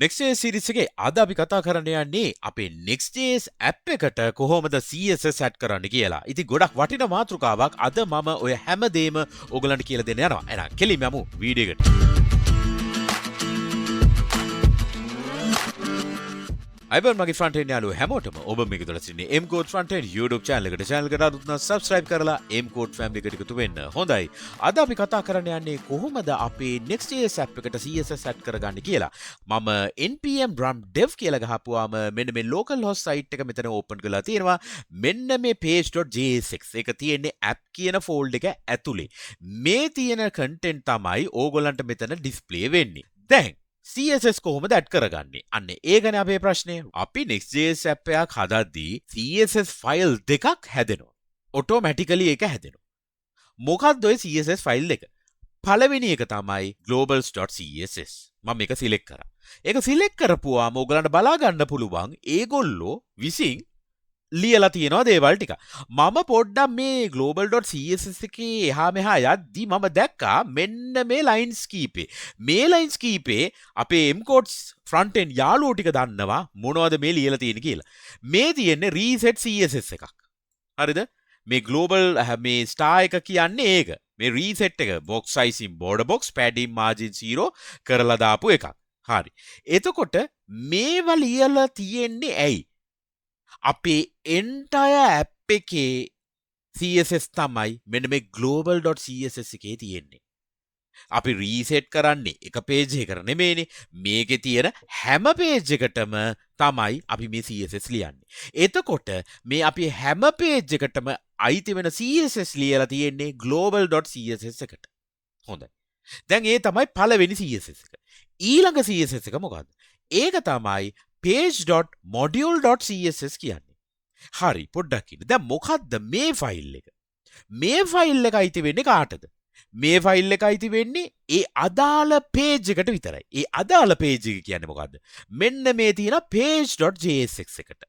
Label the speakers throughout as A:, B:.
A: Next.js series එකේ අද අපි කතා කරන්න යන්නේ අපේ Next.js app එකට කොහොමද CSS add කරන්න කියලා. ඉතින් ගොඩක් වටිනා මාතෘකාවක් අද මම ඔය හැමදේම ඔයගලන්ට කියලා දෙන්න යනවා. එහෙනම් කෙලින්ම යමු වීඩියෝ එකට. අයිබන් මගේ ෆ්‍රන්ට් එන්ඩ් යාළුවෝ හැමෝටම ඔබ මේක තුල සිටින්නේ MCodes Frontend YouTube channel එකට. channel එකට අලුත් නම් subscribe කරලා MCodes family එකට එකතු වෙන්න. හොඳයි. අද අපි කතා කරන්න යන්නේ කොහොමද අපේ Next.js app එකට CSS add කරගන්න කියලා. මම npm run dev කියලා ගහපුවාම මෙන්න මේ local host site එක මෙතන open කරලා තියෙනවා. මෙන්න මේ page.jsx එක තියෙන්නේ app කියන folder එක ඇතුලේ. මේ තියෙන content තමයි ඕගොල්ලන්ට මෙතන display වෙන්නේ. දැන් CSS කොහොමද ඇඩ් කරගන්නේ? අන්න ඒ ගැන අපේ ප්‍රශ්නේ. අපි Next.js app එකක් හදද්දී CSS ෆයිල් දෙකක් හැදෙනවා. ඔටෝමැටිකලි ඒක හැදෙනවා. මොකක්ද ඔය CSS ෆයිල් දෙක? පළවෙනි එක තමයි globals.css. මම මේක සිලෙක්ට් කරා. ඒක සිලෙක්ට් කරපුවාම ඔයගලන්ට බලා ගන්න පුළුවන් ඒගොල්ලෝ විසින් ලියලා තියෙනවා දේවල් ටික. මම පොඩ්ඩක් මේ global.css එකේ එහා මෙහා යද්දි මම දැක්කා මෙන්න මේ ලයින්ස් කීපේ. මේ ලයින්ස් කීපේ අපේ MCodes Frontend යාළුවෝ ටික දන්නවා මොනවද මේ ලියලා තියෙන්නේ කියලා. මේ තියෙන්නේ reset CSS එකක්. හරිද? මේ global මේ star එක කියන්නේ ඒක. මේ reset එක box size in border box padding margin 0 කරලා දාපු එකක්. හරි. එතකොට මේවා ලියලා තියෙන්නේ ඇයි? අපේ entire app එකේ CSS තමයි මෙන්න මේ global.css එකේ තියෙන්නේ. අපි reset කරන්නේ එක page එකකට නෙමෙයිනේ. මේකේ තියෙන හැම page එකටම තමයි අපි මේ CSS ලියන්නේ. එතකොට මේ අපි හැම page එකටම අයිති වෙන CSS ලියලා තියෙන්නේ global.css එකට. හොඳයි. දැන් ඒ තමයි පළවෙනි CSS එක. ඊළඟ CSS එක මොකද්ද? ඒක තමයි page.module.css කියන්නේ. හරි පොඩ්ඩක් ඉන්න. දැන් මොකද්ද මේ ෆයිල් එක? මේ ෆයිල් එක අයිති වෙන්නේ කාටද? මේ ෆයිල් එක අයිති වෙන්නේ ඒ අදාළ page එකට විතරයි. ඒ අදාළ page එක කියන්නේ මොකද්ද? මෙන්න මේ තියෙන page.jsx එකට.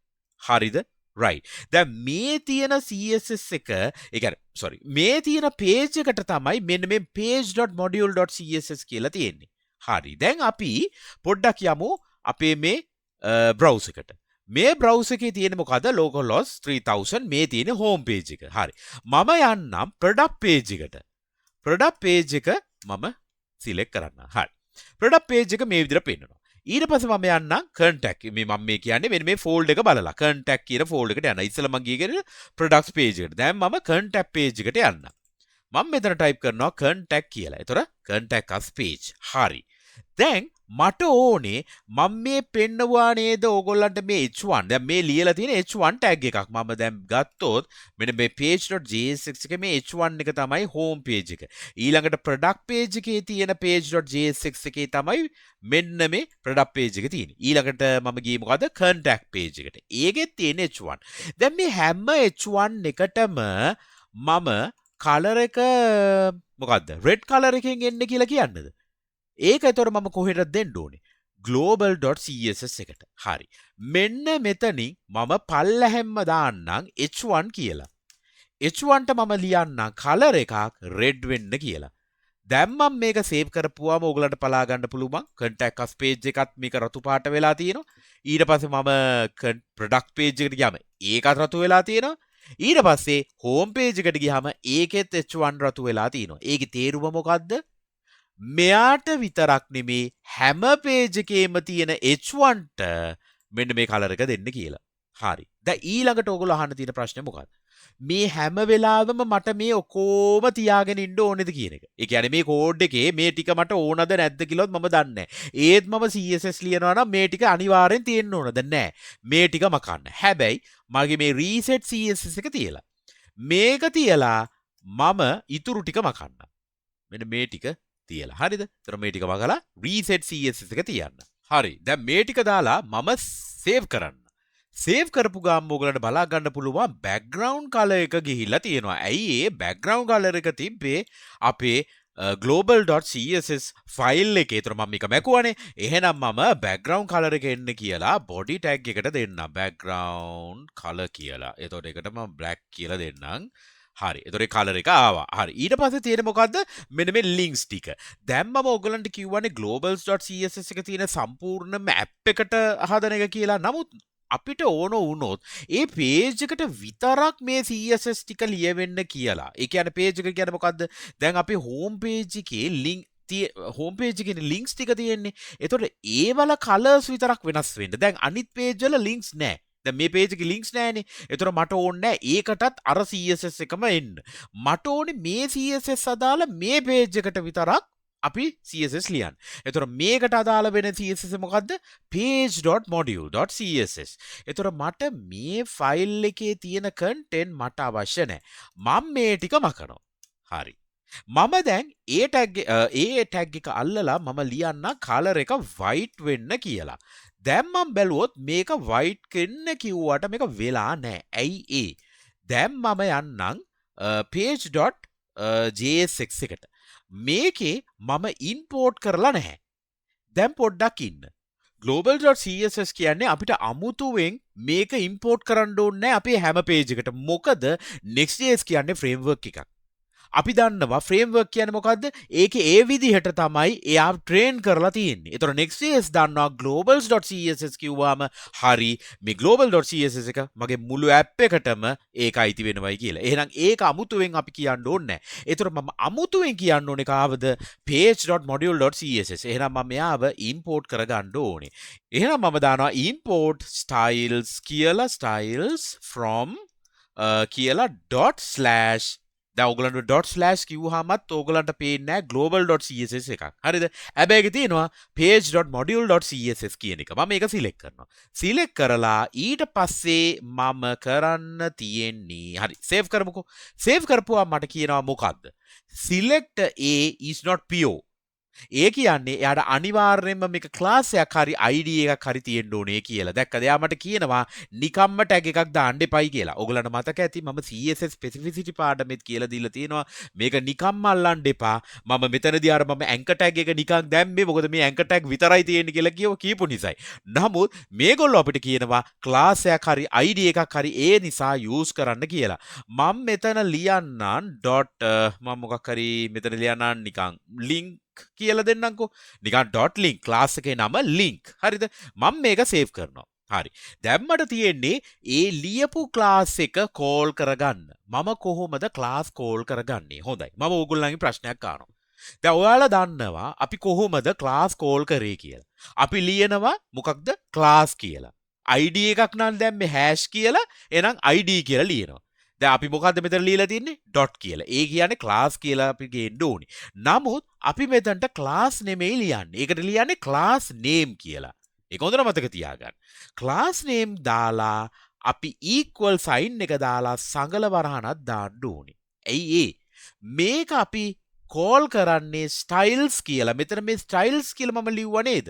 A: හරිද? right. දැන් මේ තියෙන CSS එක, ඒ කියන්නේ මේ තියෙන page එකට තමයි මෙන්න මේ page.module.css කියලා තියෙන්නේ. හරි. දැන් අපි පොඩ්ඩක් යමු අපේ මේ browser එකට. මේ browser එකේ තියෙන්නේ මොකද? localhost 3000 මේ තියෙන home page එක. හරි. මම යන්නම් product page එකට. product page එක මම select කරන්න. හරි. product page එක මේ විදිහට පෙන්නනවා. ඊට පස්සේ මම යන්නම් contact. මම මේ කියන්නේ මෙන්න මේ folder එක බලලා contact කියන folder එකට යනවා. ඉස්සෙල්ලා මම ගියේ products page එකට. දැන් මම contact page එකට යන්නම්. මම මෙතන type කරනවා contact කියලා. ඒතර contact us page. හරි. දැන් මට ඕනේ මම මේ පෙන්නවා නේද ඕගොල්ලන්ට මේ h1 දැන් මේ ලියලා තියෙන h1 tag එකක් මම දැන් ගත්තොත් මෙන්න මේ page.jsx එකේ මේ h1 එක තමයි home page එක. ඊළඟට product page එකේ තියෙන page.jsx එකේ තමයි මෙන්න මේ product page එක තියෙන්නේ. ඊළඟට මම ගියේ මොකද contact page එකට. ඒකෙත් තියෙන h1. දැන් මේ හැම h1 එකටම මම color එක මොකද්ද red color එකෙන් එන්නේ කියලා කියන්නද? ඒක එතකොට මම කොහෙටද දෙන්න ඕනේ? global.css එකට. හරි. මෙන්න මෙතනින් මම පල්ලැහැම්ම දාන්නම් h1 කියලා. h1ට මම ලියන්නම් color එකක් red වෙන්න කියලා. දැන් මම මේක save කරපුවාම ඕගලන්ට පලා ගන්න පුළුවන්. contact us page එකත් මේක රතු පාට වෙලා තියෙනවා. ඊට පස්සේ මම product page එකට ගියාම ඒකත් රතු වෙලා තියෙනවා. ඊට පස්සේ home page එකට ගියාම ඒකෙත් h1 රතු වෙලා තියෙනවා. ඒකේ තේරුම මොකද්ද? මෙයාට විතරක් නෙමේ හැම page එකේම තියෙන h1ට මෙන්න මේ color එක දෙන්න කියලා. හරි. දැන් ඊළඟට ඕගොල්ලෝ අහන්න තියෙන ප්‍රශ්නේ මොකක්ද? මේ හැම වෙලාවෙම මට මේ ඔකෝම තියාගෙන ඉන්න ඕනේද කියන එක. ඒ කියන්නේ මේ කෝඩ් එකේ මේ ටික මට ඕනද නැද්ද කියලාත් මම දන්නේ නැහැ. ඒත් මම CSS ලියනවා නම් මේ ටික අනිවාර්යෙන් තියෙන්න ඕනද නැහැ. මේ ටික මකන්න. හැබැයි මගේ මේ reset CSS එක තියලා. මේක තියලා මම ඉතුරු ටික මකන්න. මෙන්න මේ ටික තියලා. හරිද? ඒතර මේ ටික වගලා reset CSS එක තියන්න. හරි. දැන් මේ ටික දාලා මම save කරන්න. save කරපු ගාම ඔයගලන්ට බලා ගන්න පුළුවන් background color එක ගිහිල්ලා තියෙනවා. ඇයි ඒ background color එක තිබ්බේ අපේ global.css ෆයිල් එකේ. ඒතර මම මේක මැකුවානේ. එහෙනම් මම background color එක එන්න කියලා body tag එකට දෙන්නම්. background color කියලා. එතකොට ඒකට මම black කියලා දෙන්නම්. හරි. එතකොට කලර් එක ආවා. හරි. ඊට පස්සේ තියෙන මොකද්ද? මෙන්න මේ ලින්ක්ස් ටික. දැන් මම ඔයගලන්ට කියවන්නේ globals.css එක තියෙන සම්පූර්ණම ඇප් එකට හදන එක කියලා. නමුත් අපිට ඕන වුණොත් ඒ පේජ් එකට විතරක් මේ CSS ටික ලියවෙන්න කියලා. ඒ කියන්නේ පේජ් එක කියන්නේ මොකද්ද? දැන් අපි හෝම් පේජ් එකේ ලින්ක් හෝම් පේජ් එකේ ලින්ක්ස් ටික තියෙන්නේ. එතකොට ඒවල කලර්ස් විතරක් වෙනස් වෙන්න. දැන් අනිත් පේජ් වල ලින්ක්ස් නැහැ. දැන් මේ පේජ් එකේ ලින්ක්ස් නැහැනේ. එතකොට මට ඕනේ ඒකටත් අර CSS එකම එන්න. මට ඕනේ මේ CSS අදාළ මේ පේජ් එකට විතරක් අපි CSS ලියන්න. එතකොට මේකට අදාළ වෙන CSS මොකද්ද? page.module.css. එතකොට මට මේ ෆයිල් එකේ තියෙන content මට අවශ්‍ය නැහැ. මම මේ ටික මකනවා. හරි. මම දැන් ඒ ටැග් එක අල්ලලා මම ලියන්න කලර් එක white වෙන්න කියලා. දැන් මම බැලුවොත් මේක white වෙන්න කිව්වට මේක වෙලා නැහැ. ඇයි ඒ? දැන් මම යන්නම් page.js එකට. මේකේ මම import කරලා නැහැ. දැන් පොඩ්ඩක් ඉන්න. global.css කියන්නේ අපිට අමුතුවෙන් මේක import කරන්න ඕනේ නැහැ අපේ හැම page එකට. මොකද Next.js කියන්නේ framework එකක්. අපි දන්නවා framework කියන්නේ මොකද්ද? ඒකේ ඒ විදිහට තමයි එයා train කරලා තියෙන්නේ. ඒතර Next.js දන්නවා globals.css කිව්වම හරි මේ global.css එක මගේ මුළු app එකටම ඒක අයිති වෙනවයි කියලා. එහෙනම් ඒක අමුතුවෙන් අපි කියන්න ඕනේ නැහැ. ඒතර මම අමුතුවෙන් කියන්න ඕනේ කාවද? page.module.css. එහෙනම් මම එයාව import කරගන්න ඕනේ. එහෙනම් මම දානවා import styles කියලා styles from කියලා ./ දැන් ඔයගලන්ට ඩොට් ස්ලෑෂ් කිව්වහමත් ඔයගලන්ට පේන්නේ නැහැ global.css එකක්. හරිද? හැබැයි ඒකේ තියෙනවා page.module.css කියන එක. මම ඒක සිලෙක්ට් කරනවා. සිලෙක්ට් කරලා ඊට පස්සේ මම කරන්න තියෙන්නේ හරි සේව් කරමුකෝ. සේව් කරපුවා මට කියනවා මොකද්ද? select a is not pure. ඒ කියන්නේ එයාට අනිවාර්යෙන්ම මේක ක්ලාස් එකක් හරි ID එකක් හරි තියෙන්න ඕනේ කියලා. දැක්කද? එයා මට කියනවා නිකම්ම ටැග් එකක් දාන්න එපයි කියලා. ඔයගලන්ට මතක ඇති මම CSS specificity පාඩමෙත් කියලා දීලා තියෙනවා මේක නිකම්ම අල්ලන්න එපා. මම මෙතනදී අර මම anchor tag එක නිකන් දැම්මේ මොකද මේ anchor tag විතරයි තියෙන්නේ කියලා කියපු නිසායි. නමුත් මේගොල්ලෝ අපිට කියනවා ක්ලාස් එකක් හරි ID එකක් හරි ඒ නිසා use කරන්න කියලා. මම මෙතන ලියන්නම් මම මොකක් හරි මෙතන ලියන්නම් නිකන් link කියලා දෙන්නම්කෝ. නිකන් .link ක්ලාස් එකේ නම link. හරිද? මම මේක සේව් කරනවා. හරි. දැන් මට තියෙන්නේ ඒ ලියපු ක්ලාස් එක කෝල් කරගන්න. මම කොහොමද ක්ලාස් කෝල් කරගන්නේ? හොඳයි. මම ඕගොල්ලන්ගේ ප්‍රශ්නයක් අහනවා. දැන් ඔයාලා දන්නවා අපි කොහොමද ක්ලාස් කෝල් කරේ කියලා. අපි ලියනවා මොකක්ද? ක්ලාස් කියලා. ID එකක් නම් දැන් මේ hash කියලා එහෙනම් ID කියලා ලියනවා. දැන් අපි මොකද්ද මෙතන ලියලා තින්නේ? ඩොට් කියලා. ඒ කියන්නේ ක්ලාස් කියලා අපි ගේන්න ඕනේ. නමුත් අපි මෙතනට ක්ලාස් නෙමෙයි ලියන්නේ. ඒකට ලියන්නේ ක්ලාස් නේම් කියලා. ඒක හොඳට මතක තියාගන්න. ක්ලාස් නේම් දාලා අපි equal sign එක දාලා සංගල වරහනක් දාන්න ඕනේ. ඇයි ඒ? මේක අපි කෝල් කරන්නේ styles කියලා. මෙතන මේ styles කියලා මම ලිව්වා නේද?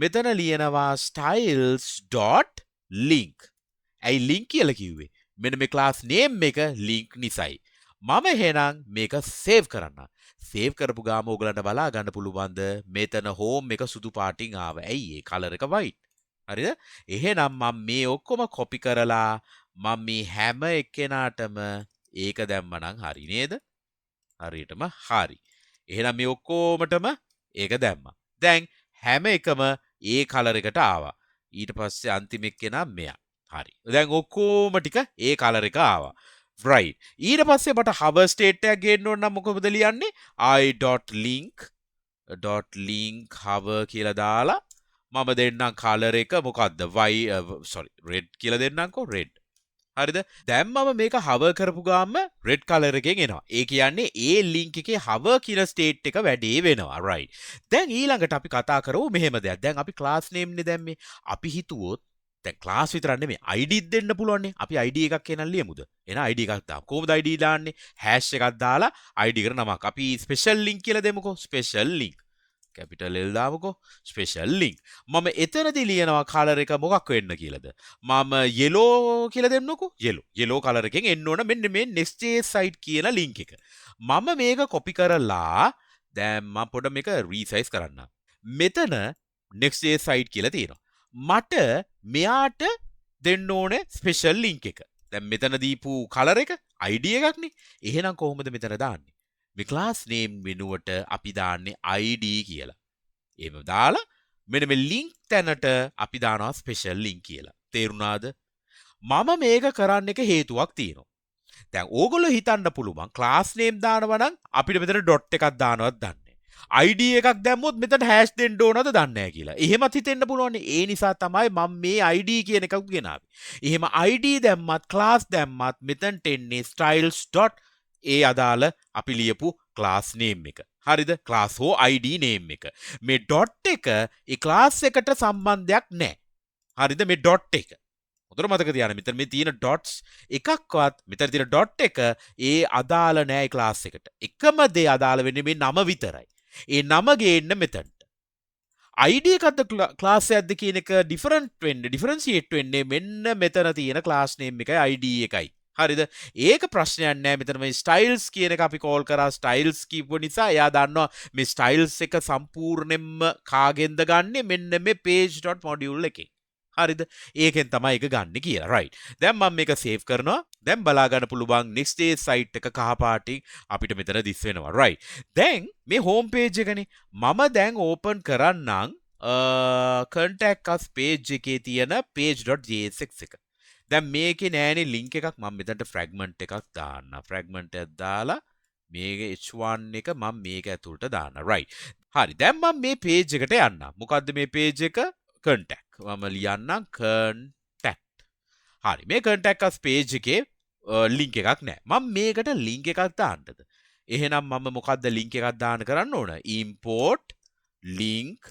A: මෙතන ලියනවා styles.link. ඇයි link කියලා කිව්වේ? මෙන්න මේ ක්ලාස් නේම් එක ලින්ක් නිසයි. මම එහෙනම් මේක සේව් කරන්න. සේව් කරපු ගාම ඔයගලන්ට බලා ගන්න පුළුවන්ද මෙතන හෝම් එක සුදු පාටින් ආව. ඇයි ඒ කලර් එක white. හරිද? එහෙනම් මම මේ ඔක්කොම කොපි කරලා මම මේ හැම එක්කෙනාටම ඒක දැම්මනම් හරි නේද? හරියටම හරි. එහෙනම් මේ ඔක්කොමටම ඒක දැම්මා. දැන් හැම එකම ඒ කලර් එකට ආවා. ඊට පස්සේ අන්තිම එක්කෙනා මෙයා. හරි. දැන් ඔක්කොම ටික ඒ කලර් එක ආවා. right. ඊට පස්සේ මට hover state එකක් ගේන්න ඕන නම් මොකද ලියන්නේ? i.link hover කියලා දාලා මම දෙන්නම් කලර් එක මොකද්ද? red කියලා දෙන්නම්කෝ red. හරිද? දැන් මම මේක hover කරපු ගාම red color එකෙන් එනවා. ඒ කියන්නේ ඒ link එකේ hover කියන state එක වැඩේ වෙනවා. right. දැන් ඊළඟට අපි කතා කරමු මෙහෙම දෙයක්. දැන් අපි class name නේ දැම්මේ. අපි හිතුවොත් දැන් ක්ලාස් විතරක් නෙමෙයි ID දෙන්න පුළුවන්නේ. අපි ID එකක් කියනන් ලියමුද? එහෙනම් ID එකක් දාමු. කොහොමද ID දාන්නේ? hash එකක් දාලා ID එකට නමක්. අපි special link කියලා දෙමුකෝ. special link. capital L දාමුකෝ. special link. මම එතනදී ලියනවා color එක මොකක් වෙන්න කියලාද? මම yellow කියලා දෙන්නකෝ. yellow color එකෙන් එන්න ඕන මෙන්න මේ Next.js site කියන link එක. මම මේක copy කරලා දැන් මම පොඩ මේක resize කරන්න. මෙතන Next.js site කියලා තියෙනවා. මට මෙයාට දෙන්න ඕනේ ස්පෙෂල් ලින්ක් එක. දැන් මෙතන දීපු කලර් එක ID එකක්නේ. එහෙනම් කොහොමද මෙතන දාන්නේ? මේ class name වෙනුවට අපි දාන්නේ ID කියලා. එහෙම දාලා මෙන්න මේ link තැනට අපි දානවා special link කියලා. තේරුණාද? මම මේක කරන්න එක හේතුවක් තියෙනවා. දැන් ඕගොල්ලෝ හිතන්න පුළුවන් class name දානවා නම් අපිට මෙතන dot එකක් දානවත් දන්නේ. ID එකක් දැම්මොත් මෙතන hash දෙන්න ඕනද දන්නේ නැහැ කියලා. එහෙමත් හිතෙන්න පුළුවන්. ඒ නිසා තමයි මම මේ ID කියන එකක් ගෙනාවේ. එහෙම ID දැම්මත් class දැම්මත් මෙතනට එන්නේ styles. ඒ අදාළ අපි ලියපු class name එක. හරිද? class හෝ ID name එක. මේ dot එක ඒ class එකට සම්බන්ධයක් නැහැ. හරිද? මේ dot එක. හොඳට මතක තියාගන්න. මෙතන මේ තියෙන dots එකක්වත් මෙතන තියෙන dot එක ඒ අදාළ නැහැ class එකට. එකම දේ අදාළ වෙන්නේ මේ නම විතරයි. ඒ නම ගේන්න මෙතනට. ID එකක්ද class එකක්ද කියන එක differentiate වෙන්නේ මෙන්න මෙතන තියෙන class name එකයි ID එකයි. හරිද? ඒක ප්‍රශ්නයක් නෑ. මෙතන මේ styles කියන එක අපි call කරා styles කියපු නිසා එයා දන්නවා මේ styles එක සම්පූර්ණයෙන්ම කාගෙන්ද ගන්නෙ මෙන්න මේ page.module එකෙන්. හරිද? ඒකෙන් තමයි ඒක ගන්න කියලා. right. දැන් මම මේක save කරනවා. දැන් බලා ගන්න පුළුවන් Next.js site එක කහ පාටින් අපිට මෙතන දිස් වෙනවා. right. දැන් මේ home page එකනේ. මම දැන් open කරන්නම් contact us page එකේ තියෙන page.js එක. දැන් මේකේ නෑනේ link එකක්. මම මෙතනට fragment එකක් දාන්න. fragment එකක් දාලා මේක h1 එක මම මේක ඇතුළට දාන්න. right. හරි. දැන් මම මේ page එකට යන්නම්. මොකද්ද මේ page එක? contact. මම ලියන්නම් contact. හරි. මේ contact us page එකේ link එකක් නෑ. මම මේකට link එකක් දාන්නද? එහෙනම් මම මොකද්ද link එකක් දාන්න කරන්න ඕන? import link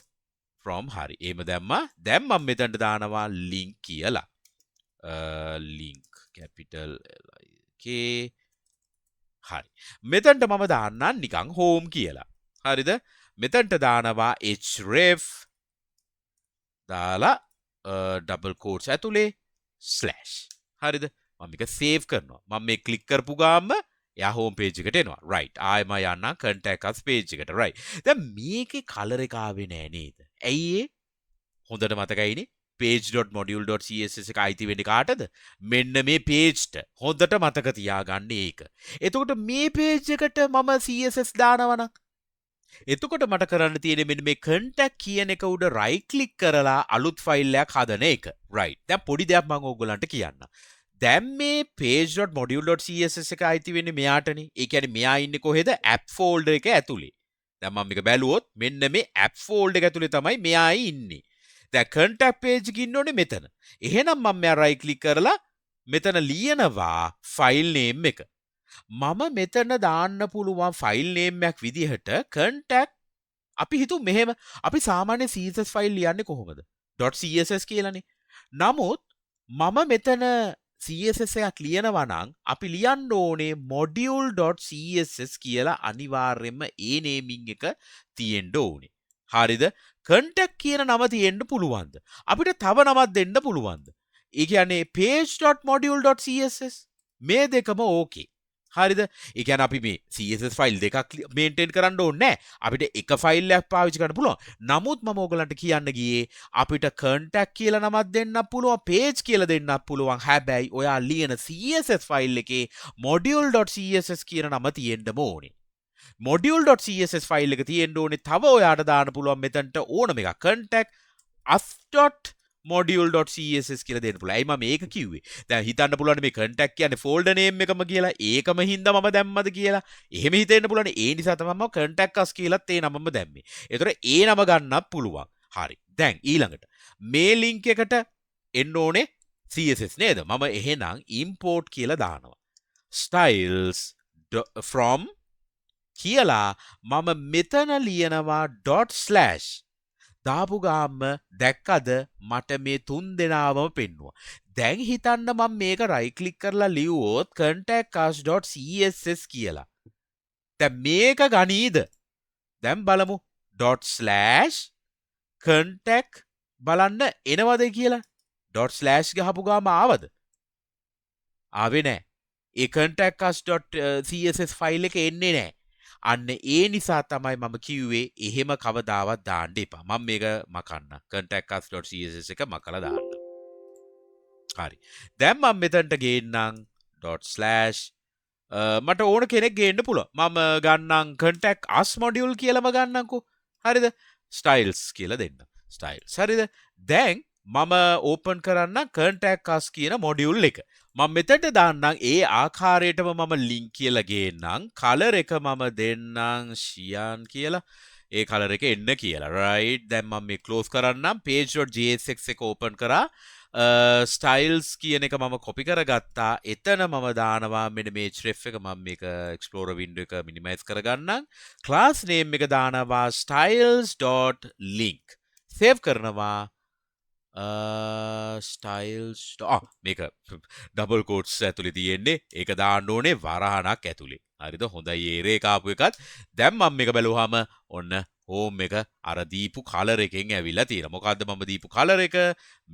A: from. හරි. එහෙම දැම්මා. දැන් මම මෙතනට දානවා link කියලා. link capital K. හරි. මෙතනට මම දාන්නම් නිකන් home කියලා. හරිද? මෙතනට දානවා href දාලා double quotes ඇතුලේ slash. හරිද? මම මේක save කරනවා. මම මේ click කරපු ගාම එයා home page එකට එනවා. right. ආයෙම යන්න contact us page එකට. right. දැන් මේකේ color එක ආවේ නෑ නේද? ඇයි ඒ? හොඳට මතකයිනේ. page.module.css එක අයිති වෙන්නේ කාටද? මෙන්න මේ pageට. හොඳට මතක තියාගන්න ඒක. එතකොට මේ page එකට මම CSS දානවා නම් එතකොට මට කරන්න තියෙන්නේ මෙන්න මේ contact කියන එක උඩ right click කරලා අලුත් ෆයිල් එකක් හදන එක. right. දැන් පොඩි දෙයක් මම ඕගොල්ලන්ට කියන්නම්. දැන් මේ page.module.css එක අයිති වෙන්නේ මෙයාටනේ. ඒ කියන්නේ මෙයා ඉන්නේ කොහෙද? app folder එක ඇතුලේ. දැන් මම මේක බැලුවොත් මෙන්න මේ app folder එක ඇතුලේ තමයි මෙයා ඉන්නේ. දැන් contact page එක ඉන්න ඕනේ මෙතන. එහෙනම් මම මෙයා right click කරලා මෙතන ලියනවා file name එක. මම මෙතන දාන්න පුළුවන් ෆයිල් නේම් එකක් විදිහට contact. අපි හිතුව මෙහෙම අපි සාමාන්‍ය CSS ෆයිල් ලියන්නේ කොහොමද? .css කියලානේ. නමුත් මම මෙතන CSS එකක් ලියනවා නම් අපි ලියන්න ඕනේ module.css කියලා අනිවාර්යයෙන්ම ඒ නේමින් එක තියෙන්න ඕනේ. හරිද? contact කියන නම තියෙන්න පුළුවන්ද? අපිට තව නමක් දෙන්න පුළුවන්ද? ඒ කියන්නේ page.module.css මේ දෙකම ඕකේ. හරිද? ඒ කියන්නේ අපි මේ CSS ෆයිල් දෙකක් මේන්ටේන් කරන්න ඕනේ නැහැ. අපිට එක ෆයිල් එකක් පාවිච්චි කරන්න පුළුවන්. නමුත් මම ඔයගලන්ට කියන්න ගියේ අපිට contact කියලා නමක් දෙන්නත් පුළුවන්, page කියලා දෙන්නත් පුළුවන්. හැබැයි ඔයා ලියන CSS ෆයිල් එකේ module.css කියන නම තියෙන්න ඕනේ. module.css ෆයිල් එක තියෙන්න ඕනේ. තව ඔයාට දාන්න පුළුවන් මෙතනට ඕනම එකක් contact us.module.css කියලා දෙන්න පුළුවන්. ඇයි මම මේක කිව්වේ? දැන් හිතන්න පුළුවන් මේ contact කියන්නේ folder name එකම කියලා. ඒකම හින්දා මම දැම්මද කියලා. එහෙම හිතෙන්න පුළුවන්. ඒ නිසා තමයි මම contact us කියලාත් ඒ නමම දැම්මේ. ඒතර ඒ නම ගන්නත් පුළුවන්. හරි. දැන් ඊළඟට මේ link එකට එන්න ඕනේ CSS නේද? මම එහෙනම් import කියලා දානවා. styles from කියලා මම මෙතන ලියනවා ./ දාපු ගාම දැක්කද මට මේ තුන් දෙනාවම පෙන්නුවා. දැන් හිතන්න මම මේක right click කරලා ලියුවොත් contactus.css කියලා. දැන් මේක ගනීද? දැන් බලමු ./ contact බලන්න එනවද කියලා. ./ ගහපු ගාම ආවද? ආවේ නැහැ. ඒ contactus.css ෆයිල් එක එන්නේ නැහැ. අන්න ඒ නිසා තමයි මම කිව්වේ එහෙම කවදාවත් දාන්න එපා. මම මේක මකන්න. contactus.css එක මකලා දාන්න. හරි. දැන් මම මෙතනට ගේන්නම් ./ මට ඕන කෙනෙක් ගේන්න පුළුවන්. මම ගන්නම් contact us module කියලාම ගන්නම්කෝ. හරිද? styles කියලා දෙන්න. styles. හරිද? දැන් මම ඕපන් කරන්න contact us කියන module එක. මම මෙතනට දාන්නම් ඒ ආකාරයටම මම link කියලා ගේන්නම්. color එක මම දෙන්නම් cyan කියලා. ඒ color එක එන්න කියලා. right? දැන් මම මේ close කරන්නම්. page.jsx එක open කරා. styles කියන එක මම copy කරගත්තා. එතන මම දානවා මෙන්න මේ href එක මම මේක explorer window එක minimize කරගන්නම්. class name එක දානවා styles.link. save කරනවා. styles මේක double quotes ඇතුලේ තියෙන්නේ. ඒක දාන්න ඕනේ වරහණක් ඇතුලේ. හරිද? හොඳයි ඒ රේඛ ආපු එකත්. දැන් මම මේක බැලුවාම ඔන්න home එක අර දීපු color එකෙන් ඇවිල්ලා තියෙනවා. මොකද්ද මම දීපු color එක?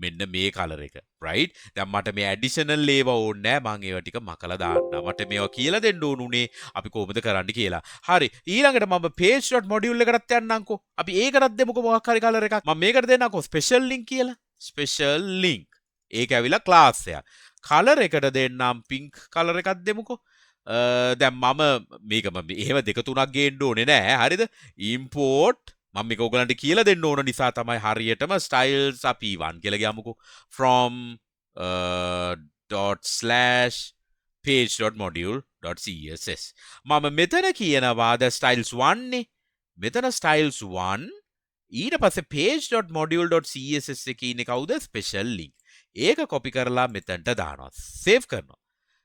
A: මෙන්න මේ color එක. right? දැන් මට මේ additional ඒවා ඕනේ නැහැ. මම ඒවා ටික මකලා දාන්නම්. මට මේවා කියලා දෙන්න ඕනුනේ අපි කොහොමද කරන්න කියලා. හරි. ඊළඟට මම page.module එකටත් යන්නම්කෝ. අපි ඒකටත් දෙමුකෝ මොකක් හරි color එකක්. මම මේකට දෙන්නම්කෝ special link කියලා. special link. ඒක ඇවිල්ලා class එකක්. color එකට දෙන්නම් pink color එකක් දෙමුකෝ. දැන් මම මේක එහෙම දෙක තුනක් ගේන්න ඕනේ නෑ. හරිද? import මම මේක ඔයගලන්ට කියලා දෙන්න ඕන නිසා තමයි හරියටම styles අපි 1 කියලා ගියමුකෝ. from ./page.module.css මම මෙතන කියනවා the styles 1 නේ. මෙතන styles 1 ඊට පස්සේ page.module.css එකේ ඉන්නේ කවුද? special link. ඒක copy කරලා මෙතනට දානවා. save කරනවා.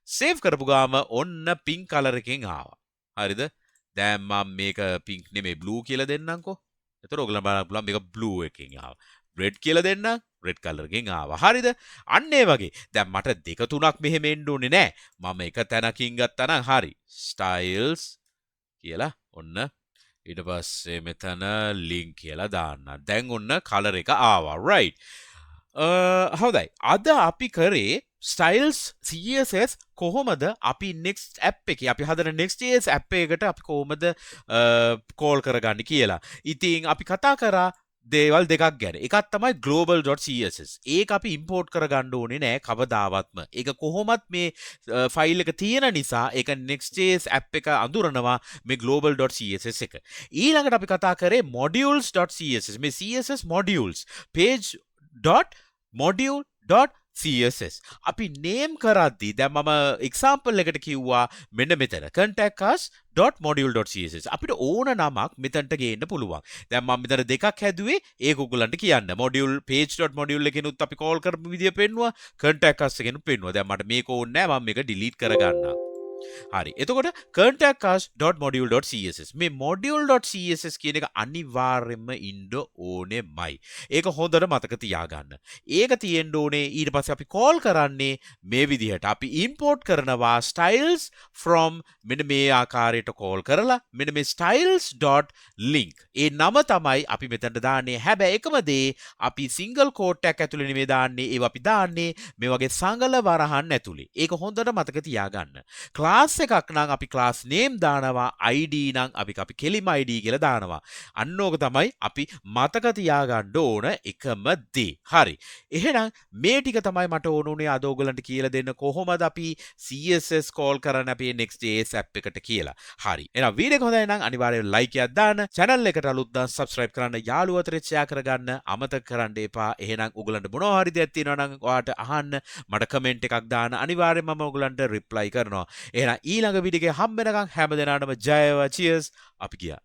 A: save කරපු ගාම ඔන්න pink color එකෙන් ආවා. හරිද? දැන් මම මේක pink නෙමෙයි blue කියලා දෙන්නම්කෝ. එතකොට ඔයගොල්ලෝ බලන්න පුළුවන් මේක blue එකෙන් ආවා. red කියලා දෙන්නම් red color එකෙන් ආවා. හරිද? අන්න ඒ වගේ. දැන් මට දෙක තුනක් මෙහෙම එන්න ඕනේ නෑ. මම එක තැනකින් ගත්තා නම් හරි. styles කියලා ඔන්න ඊට පස්සේ මෙතන link කියලා දාන්න. දැන් ඔන්න color එක ආවා. right. හොඳයි. අද අපි කරේ styles CSS කොහොමද අපි next app එකේ අපි හදන Next.js app එකකට අපි කොහොමද call කරගන්නේ කියලා. ඉතින් අපි කතා කරා දේවල් දෙකක් ගැන. එකක් තමයි globals.css. ඒක අපි import කරගන්න ඕනේ නෑ කවදාවත්ම. ඒක කොහොමත් මේ ෆයිල් එක තියෙන නිසා ඒක Next.js app එක අඳුරනවා මේ global.css එක. ඊළඟට අපි කතා කරේ modules.css. මේ CSS modules page.module.css අපි name කරද්දී දැන් මම example එකට කිව්වා මෙන්න මෙතන contact us.module.css අපිට ඕන නමක් මෙතනට ගේන්න පුළුවන්. දැන් මම මෙතන දෙකක් හැදුවේ ඒක ඔයගලන්ට කියන්න. module page.module එකෙනුත් අපි call කරපු විදිය පෙන්නුවා contact us එකෙනුත් පෙන්නුවා. දැන් මට මේක ඕනේ නැහැ මම මේක delete කරගන්නම්. හරි. එතකොට contact us.module.css මේ module.css කියන එක අනිවාර්යයෙන්ම ඉන්න ඕනෙමයි. ඒක හොඳට මතක තියාගන්න. ඒක තියෙන්න ඕනේ. ඊට පස්සේ අපි call කරන්නේ මේ විදිහට. අපි import කරනවා styles from මෙන්න මේ ආකාරයට call කරලා මෙන්න මේ styles.link. ඒ නම තමයි අපි මෙතනට දාන්නේ. හැබැයි එකම දේ අපි single quote එකක් ඇතුලේ නෙමෙයි දාන්නේ. ඒව අපි දාන්නේ මේ වගේ සංගල වරහන් ඇතුලේ. ඒක හොඳට මතක තියාගන්න. class එකක් නම් අපි class name දානවා id නම් අපි කෙලිම id කියලා දානවා. අන්න ඕක තමයි අපි මතක තියාගන්න ඕන එකම දේ. හරි. එහෙනම් මේ ටික තමයි මට ඕන උනේ අද ඔයගලන්ට කියලා දෙන්න කොහොමද අපි CSS call කරන්න අපේ Next.js app එකට කියලා. හරි. එහෙනම් වීඩියෝ එක හොඳයි නම් අනිවාර්යයෙන් like එකක් දාන්න. channel එකට අලුත් නම් subscribe කරන්න. යාළුවෝ අතරේ share කරගන්න අමතක කරන්න එපා. එහෙනම් ඔයගලන්ට මොනවා හරි දෙයක් තියෙනවා නම් ඔයාට අහන්න මට comment එකක් දාන්න. අනිවාර්යයෙන්ම මම ඔයගලන්ට reply කරනවා. එහෙනම් ඊළඟ වීඩියෝ එකේ හම්බ වෙනකන් හැම දිනාටම ජය වේවා. cheers අපි ගියා.